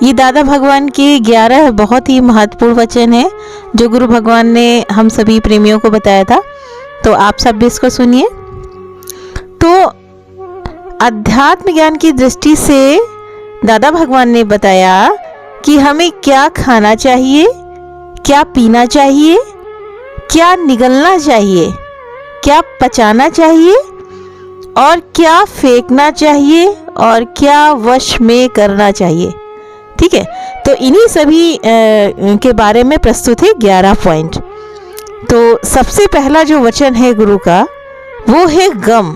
ये दादा भगवान के 11 बहुत ही महत्वपूर्ण वचन हैं जो गुरु भगवान ने हम सभी प्रेमियों को बताया था। तो आप सब भी इसको सुनिए। तो अध्यात्म ज्ञान की दृष्टि से दादा भगवान ने बताया कि हमें क्या खाना चाहिए, क्या पीना चाहिए, क्या निगलना चाहिए, क्या पचाना चाहिए और क्या फेंकना चाहिए और क्या वश में करना चाहिए। ठीक है, तो इन्हीं सभी के बारे में प्रस्तुत है 11 पॉइंट। तो सबसे पहला जो वचन है गुरु का वो है गम।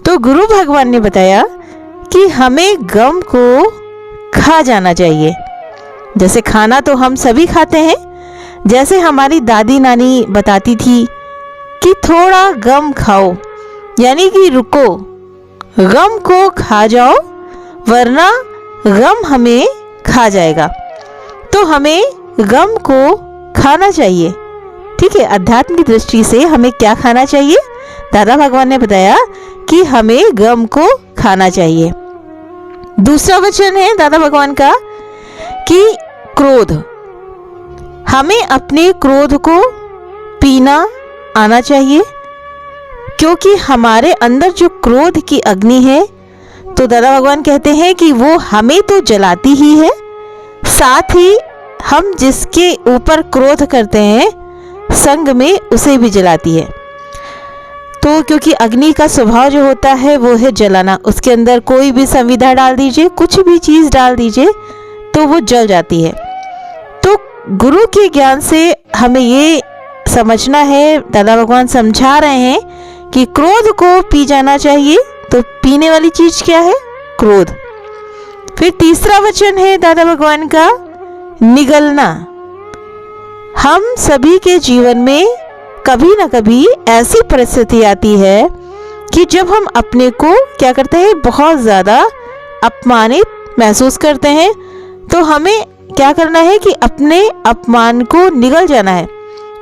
तो गुरु भगवान ने बताया कि हमें गम को खा जाना चाहिए। जैसे खाना तो हम सभी खाते हैं, जैसे हमारी दादी नानी बताती थी कि थोड़ा गम खाओ, यानी कि रुको, गम को खा जाओ वरना गम हमें खा जाएगा। तो हमें गम को खाना चाहिए। ठीक है, अध्यात्म की दृष्टि से हमें क्या खाना चाहिए? दादा भगवान ने बताया कि हमें गम को खाना चाहिए। दूसरा वचन है दादा भगवान का कि क्रोध, हमें अपने क्रोध को पीना आना चाहिए, क्योंकि हमारे अंदर जो क्रोध की अग्नि है तो दादा भगवान कहते हैं कि वो हमें तो जलाती ही है, साथ ही हम जिसके ऊपर क्रोध करते हैं संग में उसे भी जलाती है। तो क्योंकि अग्नि का स्वभाव जो होता है वो है जलाना, उसके अंदर कोई भी संविधा डाल दीजिए, कुछ भी चीज़ डाल दीजिए तो वो जल जाती है। तो गुरु के ज्ञान से हमें ये समझना है, दादा भगवान समझा रहे हैं कि क्रोध को पी जाना चाहिए। तो पीने वाली चीज क्या है? क्रोध। फिर तीसरा वचन है दादा भगवान का निगलना। हम सभी के जीवन में कभी ना कभी ऐसी परिस्थिति आती है कि जब हम अपने को क्या करते हैं, बहुत ज़्यादा अपमानित महसूस करते हैं। तो हमें क्या करना है कि अपने अपमान को निगल जाना है।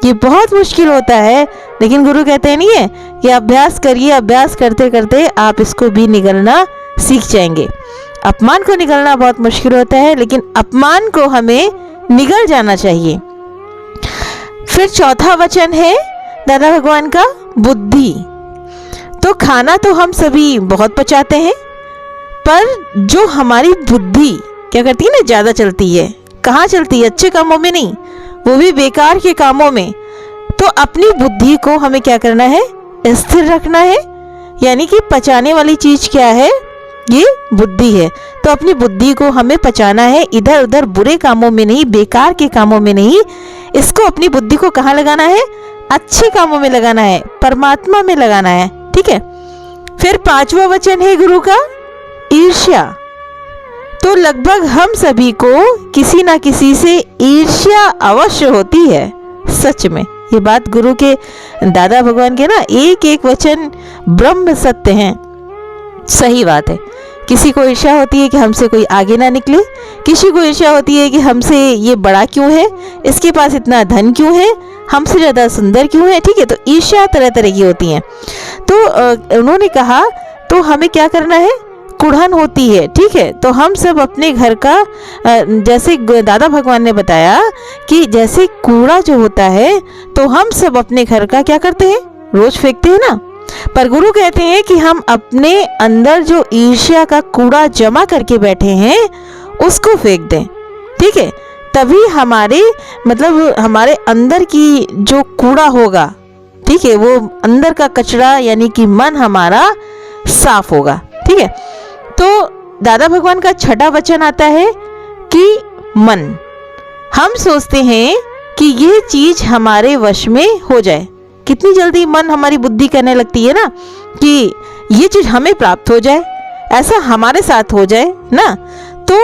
ये बहुत मुश्किल होता है, लेकिन गुरु कहते हैं नहीं है कि अभ्यास करिए, अभ्यास करते करते आप इसको भी निगलना सीख जाएंगे। अपमान को निगलना बहुत मुश्किल होता है, लेकिन अपमान को हमें निगल जाना चाहिए। फिर चौथा वचन है दादा भगवान का बुद्धि। तो खाना तो हम सभी बहुत पचाते हैं, पर जो हमारी बुद्धि क्या करती है ना, ज़्यादा चलती है। कहाँ चलती है? अच्छे कामों में नहीं, वो भी बेकार के कामों में। तो अपनी बुद्धि को हमें क्या करना है? स्थिर रखना है। यानी कि पचाने वाली चीज क्या है? ये बुद्धि है। तो अपनी बुद्धि को हमें पचाना है, इधर उधर बुरे कामों में नहीं, बेकार के कामों में नहीं। इसको अपनी बुद्धि को कहाँ लगाना है? अच्छे कामों में लगाना है, परमात्मा में लगाना है। ठीक है। फिर पांचवा वचन है गुरु का ईर्ष्या। तो लगभग हम सभी को किसी ना किसी से ईर्ष्या अवश्य होती है। सच में ये बात गुरु के, दादा भगवान के ना एक एक वचन ब्रह्म सत्य हैं। सही बात है। किसी को ईर्ष्या होती है कि हमसे कोई आगे ना निकले, किसी को ईर्ष्या होती है कि हमसे ये बड़ा क्यों है, इसके पास इतना धन क्यों है, हमसे ज़्यादा सुंदर क्यों है। ठीक है, तो ईर्ष्या तरह तरह की होती हैं। तो उन्होंने कहा तो हमें क्या करना है? कुढ़न होती है। ठीक है, तो हम सब अपने घर का, जैसे दादा भगवान ने बताया कि जैसे कूड़ा जो होता है तो हम सब अपने घर का क्या करते हैं? रोज फेंकते हैं ना। पर गुरु कहते हैं कि हम अपने अंदर जो ईर्ष्या का कूड़ा जमा करके बैठे हैं उसको फेंक दें। ठीक है, तभी हमारे हमारे अंदर की जो कूड़ा होगा, ठीक है, वो अंदर का कचरा यानी कि मन हमारा साफ होगा। ठीक है, तो दादा भगवान का छठा वचन आता है कि मन। हम सोचते हैं कि ये चीज हमारे वश में हो जाए। कितनी जल्दी मन हमारी बुद्धि कहने लगती है ना कि ये चीज हमें प्राप्त हो जाए, ऐसा हमारे साथ हो जाए ना। तो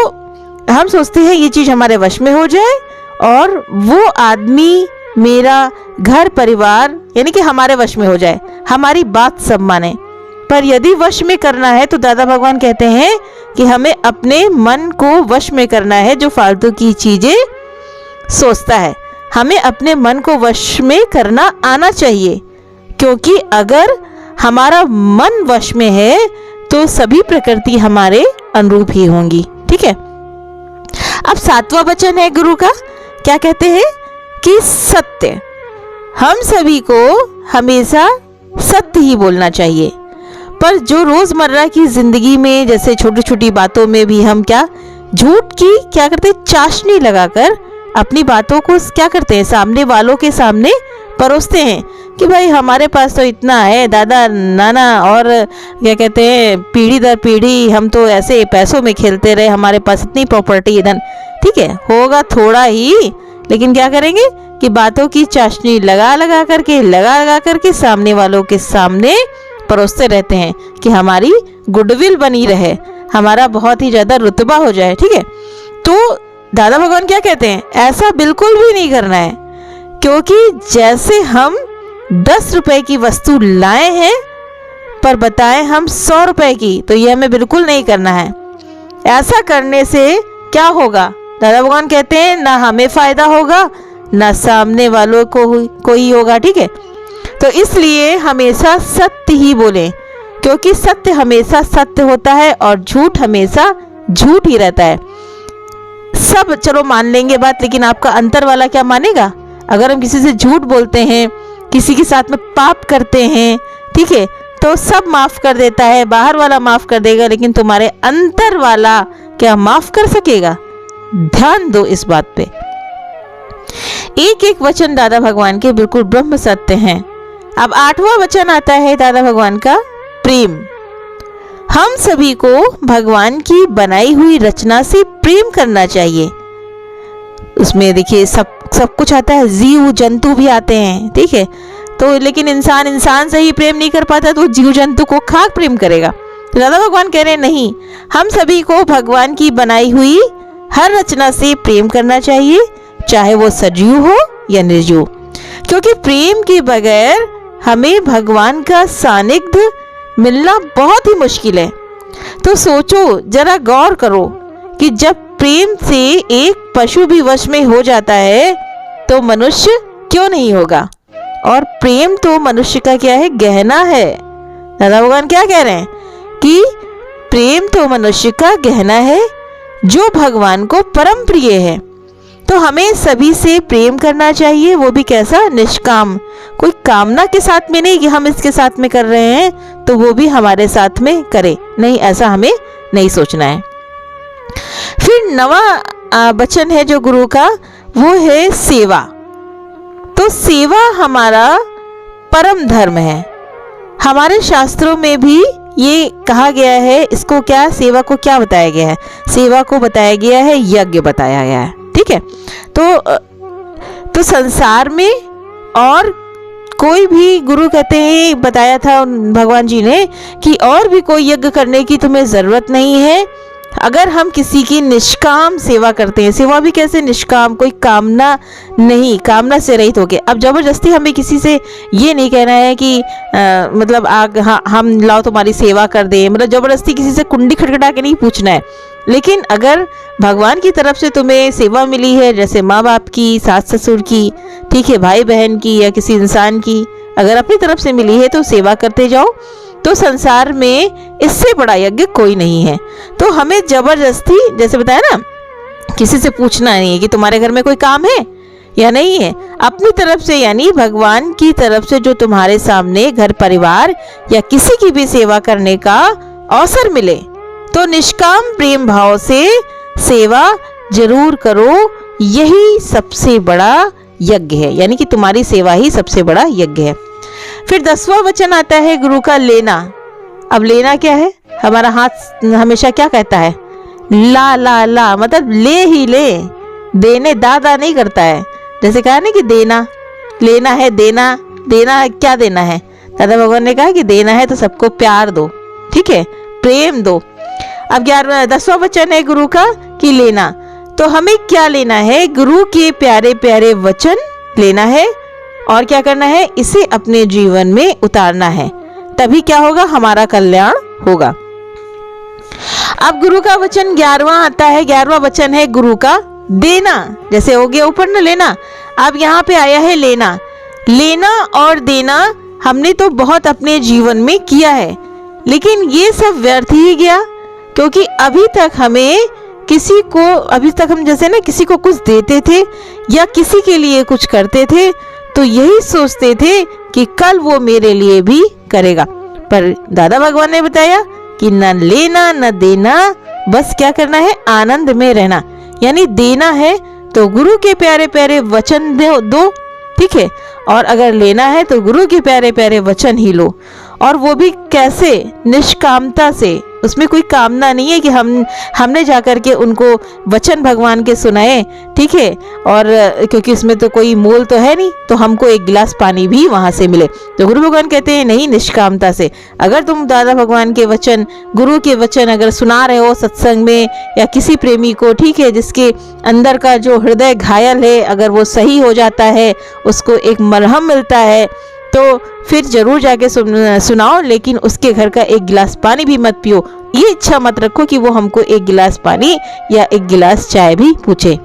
हम सोचते हैं ये चीज हमारे वश में हो जाए और वो आदमी, मेरा घर परिवार यानी कि हमारे वश में हो जाए, हमारी बात सब माने। पर यदि वश में करना है तो दादा भगवान कहते हैं कि हमें अपने मन को वश में करना है। जो फालतू की चीजें सोचता है, हमें अपने मन को वश में करना आना चाहिए, क्योंकि अगर हमारा मन वश में है तो सभी प्रकृति हमारे अनुरूप ही होंगी। ठीक है, अब 7वां वचन है गुरु का, क्या कहते हैं कि सत्य। हम सभी को हमेशा सत्य ही बोलना चाहिए, पर जो रोजमर्रा की जिंदगी में जैसे छोटी छोटी बातों में भी हम क्या झूठ की क्या करते हैं, चाशनी लगाकर अपनी बातों को क्या करते हैं, सामने वालों के सामने परोसते हैं कि भाई हमारे पास तो इतना है, दादा नाना और क्या कहते हैं पीढ़ी दर पीढ़ी हम तो ऐसे पैसों में खेलते रहे, हमारे पास इतनी प्रॉपर्टी इधर, ठीक है होगा थोड़ा ही, लेकिन क्या करेंगे कि बातों की चाशनी लगा करके सामने वालों के सामने परोसते रहते हैं कि हमारी गुडविल बनी रहे, हमारा बहुत ही ज़्यादा रुतबा हो जाए, ठीक है। तो दादा भगवान क्या कहते हैं, ऐसा बिल्कुल भी नहीं करना है, क्योंकि जैसे हम 10 रुपए की वस्तु लाए हैं पर बताएं हम 100 रुपए की, तो ये हमें बिल्कुल नहीं करना है। ऐसा करने से क्या होगा, दादा भगवान कहते हैं ना हमें फायदा होगा ना सामने वालों को कोई होगा, ठीक है। तो इसलिए हमेशा सत्य ही बोलें, क्योंकि सत्य हमेशा सत्य होता है और झूठ हमेशा झूठ ही रहता है। सब चलो मान लेंगे बात, लेकिन आपका अंतर वाला क्या मानेगा। अगर हम किसी से झूठ बोलते हैं, किसी के साथ में पाप करते हैं, ठीक है, तो सब माफ कर देता है, बाहर वाला माफ कर देगा, लेकिन तुम्हारे अंतर वाला क्या माफ कर सकेगा। ध्यान दो इस बात पे। एक एक वचन दादा भगवान के बिल्कुल ब्रह्म सत्य हैं। अब 8वां वचन आता है दादा भगवान का, प्रेम। हम सभी को भगवान की बनाई हुई रचना से प्रेम करना चाहिए। उसमें देखिए सब कुछ आता है, जीव जंतु भी आते हैं, ठीक है, तो लेकिन इंसान से ही प्रेम नहीं कर पाता, तो जीव जंतु को खा प्रेम करेगा। तो दादा भगवान कह रहे हैं नहीं, हम सभी को भगवान की बनाई हुई हर रचना से प्रेम करना चाहिए, चाहे वो सजीव हो या निर्जीव, क्योंकि प्रेम के बगैर हमें भगवान का सानिध्य मिलना बहुत ही मुश्किल है। तो सोचो, जरा गौर करो कि जब प्रेम से एक पशु भी वश में हो जाता है तो मनुष्य क्यों नहीं होगा। और प्रेम तो मनुष्य का क्या है, गहना है। दादा भगवान क्या कह रहे हैं कि प्रेम तो मनुष्य का गहना है जो भगवान को परम प्रिय है। तो हमें सभी से प्रेम करना चाहिए, वो भी कैसा, निष्काम, कोई कामना के साथ में नहीं कि हम इसके साथ में कर रहे हैं तो वो भी हमारे साथ में करे, नहीं, ऐसा हमें नहीं सोचना है। फिर 9वां वचन है जो गुरु का, वो है सेवा। तो सेवा हमारा परम धर्म है। हमारे शास्त्रों में भी ये कहा गया है, इसको क्या, सेवा को क्या बताया गया है, सेवा को बताया गया है यज्ञ बताया गया है, ठीक है। तो संसार में और कोई भी, गुरु कहते हैं, बताया था भगवान जी ने कि और भी कोई यज्ञ करने की तुम्हें जरूरत नहीं है। अगर हम किसी की निष्काम सेवा करते हैं, सेवा भी कैसे, निष्काम, कोई कामना नहीं, कामना से रहित होके। अब जबरदस्ती हमें किसी से ये नहीं कहना है कि मतलब हम लाओ तुम्हारी सेवा कर दें, मतलब जबरदस्ती किसी से कुंडी खटखटा के नहीं पूछना है। लेकिन अगर भगवान की तरफ से तुम्हें सेवा मिली है, जैसे माँ बाप की, सास ससुर की, ठीक है, भाई बहन की या किसी इंसान की, अगर अपनी तरफ से मिली है तो सेवा करते जाओ। तो संसार में इससे बड़ा यज्ञ कोई नहीं है। तो हमें जबरदस्ती, जैसे बताया ना, किसी से पूछना नहीं है कि तुम्हारे घर में कोई काम है या नहीं है। अपनी तरफ से, यानी भगवान की तरफ से जो तुम्हारे सामने घर परिवार या किसी की भी सेवा करने का अवसर मिले तो निष्काम प्रेम भाव से सेवा जरूर करो। यही सबसे बड़ा यज्ञ है, यानी कि तुम्हारी सेवा ही सबसे बड़ा यज्ञ है। फिर 10वां वचन आता है गुरु का, लेना। अब लेना क्या है, हमारा हाथ हमेशा क्या कहता है, ला ला ला, मतलब ले ही ले, देने दादा नहीं करता है। जैसे कहा ना कि देना, लेना है, देना, देना क्या देना है, दादा भगवान ने कहा कि देना है तो सबको प्यार दो, ठीक है, प्रेम दो। अब 10वां वचन है गुरु का कि लेना। तो हमें क्या लेना है, गुरु के प्यारे प्यारे वचन लेना है और क्या करना है, इसे अपने जीवन में उतारना है, तभी क्या होगा, हमारा कल्याण होगा। अब गुरु का वचन 11वां आता है। 11वां वचन है गुरु का, देना। जैसे हो गया ऊपर ना लेना, अब यहाँ पे आया है लेना। लेना और देना हमने तो बहुत अपने जीवन में किया है, लेकिन ये सब व्यर्थ ही गया, क्योंकि अभी तक हमें किसी को, अभी तक हम जैसे ना किसी को कुछ देते थे या किसी के लिए कुछ करते थे तो यही सोचते थे कि कल वो मेरे लिए भी करेगा। पर दादा भगवान ने बताया कि न लेना न देना, बस क्या करना है, आनंद में रहना। यानी देना है तो गुरु के प्यारे प्यारे वचन दो, ठीक है, और अगर लेना है तो गुरु के प्यारे प्यारे वचन ही लो। और वो भी कैसे, निष्कामता से, उसमें कोई कामना नहीं है कि हमने जाकर के उनको वचन भगवान के सुनाए, ठीक है, और क्योंकि इसमें तो कोई मोल तो है नहीं, तो हमको एक गिलास पानी भी वहां से मिले। तो गुरु भगवान कहते हैं नहीं, निष्कामता से। अगर तुम दादा भगवान के वचन, गुरु के वचन अगर सुना रहे हो सत्संग में या किसी प्रेमी को, ठीक है, जिसके अंदर का जो हृदय घायल है, अगर वो सही हो जाता है, उसको एक मरहम मिलता है, तो फिर जरूर जाके सुनाओ, लेकिन उसके घर का एक गिलास पानी भी मत पियो। ये इच्छा मत रखो कि वो हमको एक गिलास पानी या एक गिलास चाय भी पूछे।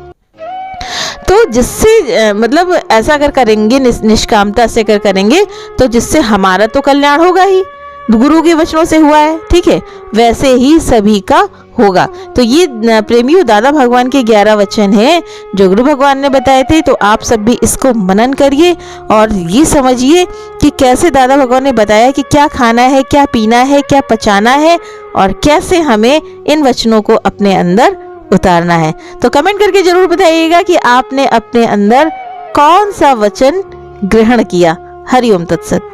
तो जिससे मतलब ऐसा अगर करेंगे, निष्कामता से अगर करेंगे तो जिससे हमारा तो कल्याण होगा ही, गुरु के वचनों से हुआ है, ठीक है, वैसे ही सभी का होगा। तो ये प्रेमियों दादा भगवान के 11 वचन हैं जो गुरु भगवान ने बताए थे। तो आप सब भी इसको मनन करिए और ये समझिए कि कैसे दादा भगवान ने बताया कि क्या खाना है, क्या पीना है, क्या पचाना है और कैसे हमें इन वचनों को अपने अंदर उतारना है। तो कमेंट करके जरूर बताइएगा कि आपने अपने अंदर कौन सा वचन ग्रहण किया। हरि ओम तत्सत।